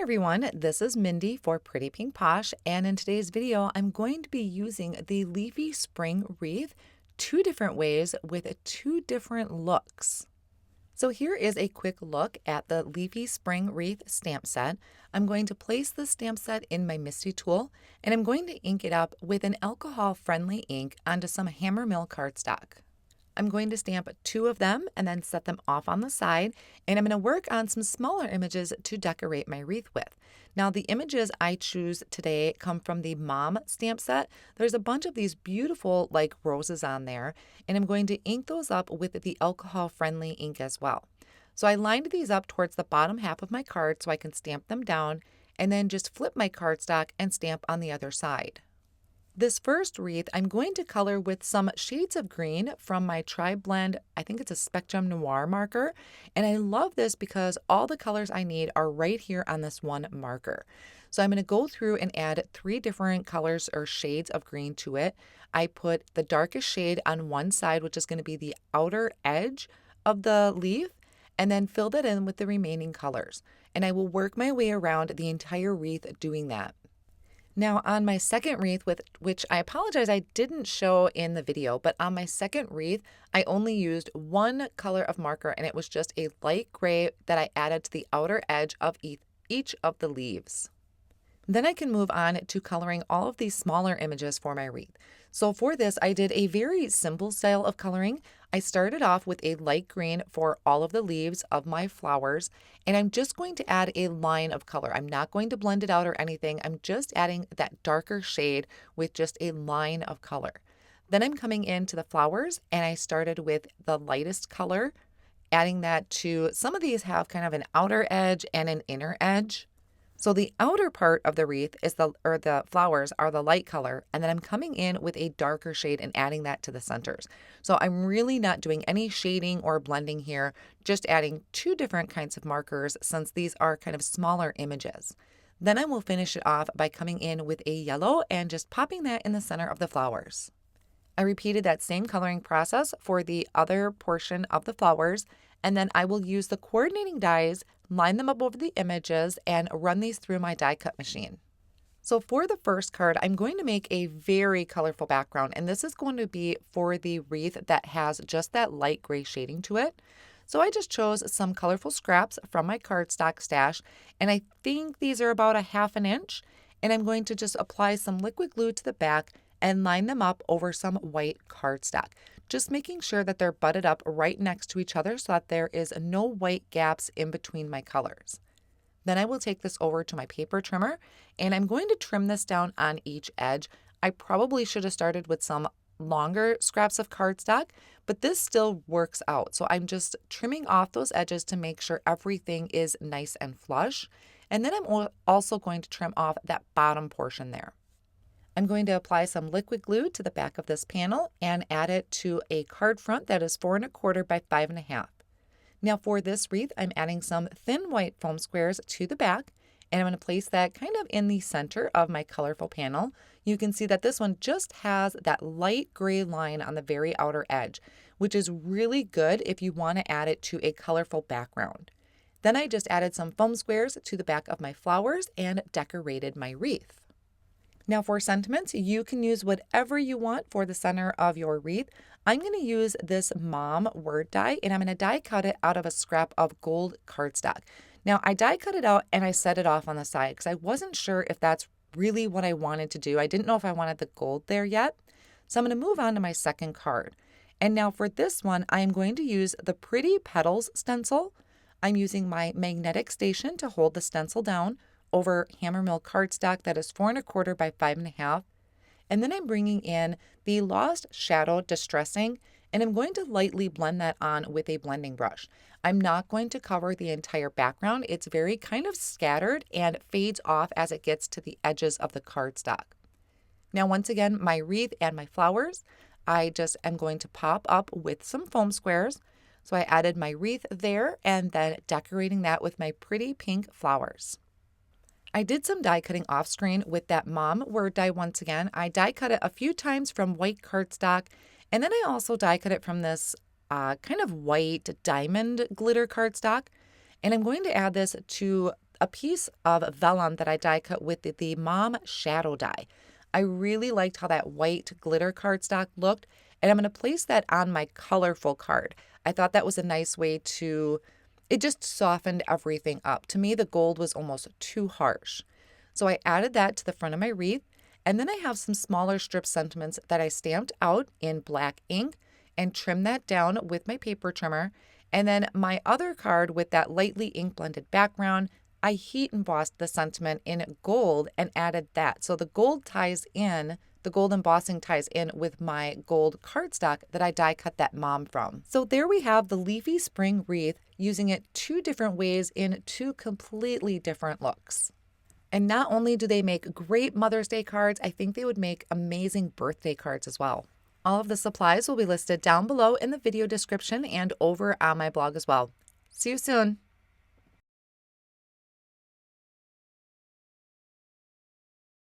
everyone, this is Mindy for Pretty Pink Posh, and in today's video I'm going to be using the Leafy Spring Wreath two different ways with two different looks. So here is a quick look at the Leafy Spring Wreath stamp set. I'm going to place the stamp set in my Misti tool, and I'm going to ink it up with an alcohol-friendly ink onto some Hammermill cardstock. I'm going to stamp two of them and then set them off on the side, and I'm going to work on some smaller images to decorate my wreath with. Now the images I choose today come from the Mom stamp set. There's a bunch of these beautiful like roses on there, and I'm going to ink those up with the alcohol-friendly ink as well. So I lined these up towards the bottom half of my card so I can stamp them down, and then just flip my cardstock and stamp on the other side. This first wreath I'm going to color with some shades of green from my Triblend, I think it's a Spectrum Noir marker, and I love this because all the colors I need are right here on this one marker. So I'm going to go through and add three different colors or shades of green to it. I put the darkest shade on one side, which is going to be the outer edge of the leaf, and then filled it in with the remaining colors. And I will work my way around the entire wreath doing that. Now on my second wreath, which I apologize I didn't show in the video, but on my second wreath, I only used one color of marker, and it was just a light gray that I added to the outer edge of each of the leaves. Then I can move on to coloring all of these smaller images for my wreath. So for this, I did a very simple style of coloring. I started off with a light green for all of the leaves of my flowers, and I'm just going to add a line of color. I'm not going to blend it out or anything. I'm just adding that darker shade with just a line of color. Then I'm coming into the flowers, and I started with the lightest color, adding that to, some of these have kind of an outer edge and an inner edge. So the outer part of the wreath is the flowers are the light color, and then I'm coming in with a darker shade and adding that to the centers. So I'm really not doing any shading or blending here, just adding two different kinds of markers since these are kind of smaller images. Then I will finish it off by coming in with a yellow and just popping that in the center of the flowers. I repeated that same coloring process for the other portion of the flowers, and then I will use the coordinating dies, line them up over the images, and run these through my die cut machine. So for the first card, I'm going to make a very colorful background, and this is going to be for the wreath that has just that light gray shading to it. So I just chose some colorful scraps from my cardstock stash, and I think these are about 1/2 inch, and I'm going to just apply some liquid glue to the back and line them up over some white cardstock, just making sure that they're butted up right next to each other so that there is no white gaps in between my colors. Then I will take this over to my paper trimmer, and I'm going to trim this down on each edge. I probably should have started with some longer scraps of cardstock, but this still works out. So I'm just trimming off those edges to make sure everything is nice and flush. And then I'm also going to trim off that bottom portion there. I'm going to apply some liquid glue to the back of this panel and add it to a card front that is 4 1/4 by 5 1/2. Now for this wreath, I'm adding some thin white foam squares to the back, and I'm going to place that kind of in the center of my colorful panel. You can see that this one just has that light gray line on the very outer edge, which is really good if you want to add it to a colorful background. Then I just added some foam squares to the back of my flowers and decorated my wreath. Now for sentiments, you can use whatever you want for the center of your wreath. I'm going to use this Mom word die, and I'm going to die cut it out of a scrap of gold cardstock. Now I die cut it out and I set it off on the side because I wasn't sure if that's really what I wanted to do. I didn't know if I wanted the gold there yet. So I'm going to move on to my second card. And now for this one, I am going to use the Pretty Petals stencil. I'm using my magnetic station to hold the stencil down over Hammermill cardstock that is 4 1/4 by 5 1/2. And then I'm bringing in the Lost Shadow Distressing, and I'm going to lightly blend that on with a blending brush. I'm not going to cover the entire background. It's very kind of scattered and fades off as it gets to the edges of the cardstock. Now once again, my wreath and my flowers, I just am going to pop up with some foam squares. So I added my wreath there and then decorating that with my pretty pink flowers. I did some die cutting off screen with that Mom word die once again. I die cut it a few times from white cardstock, and then I also die cut it from this kind of white diamond glitter cardstock. And I'm going to add this to a piece of vellum that I die cut with the Mom Shadow Die. I really liked how that white glitter cardstock looked, and I'm going to place that on my colorful card. I thought that was a nice way to, it just softened everything up. To me, the gold was almost too harsh. So I added that to the front of my wreath, and then I have some smaller strip sentiments that I stamped out in black ink and trimmed that down with my paper trimmer. And then my other card with that lightly ink blended background, I heat embossed the sentiment in gold and added that. So the gold ties in, the gold embossing ties in with my gold cardstock that I die cut that mom from. So there we have the Leafy Spring Wreath, using it two different ways in two completely different looks. And not only do they make great Mother's Day cards, I think they would make amazing birthday cards as well. All of the supplies will be listed down below in the video description and over on my blog as well. See you soon.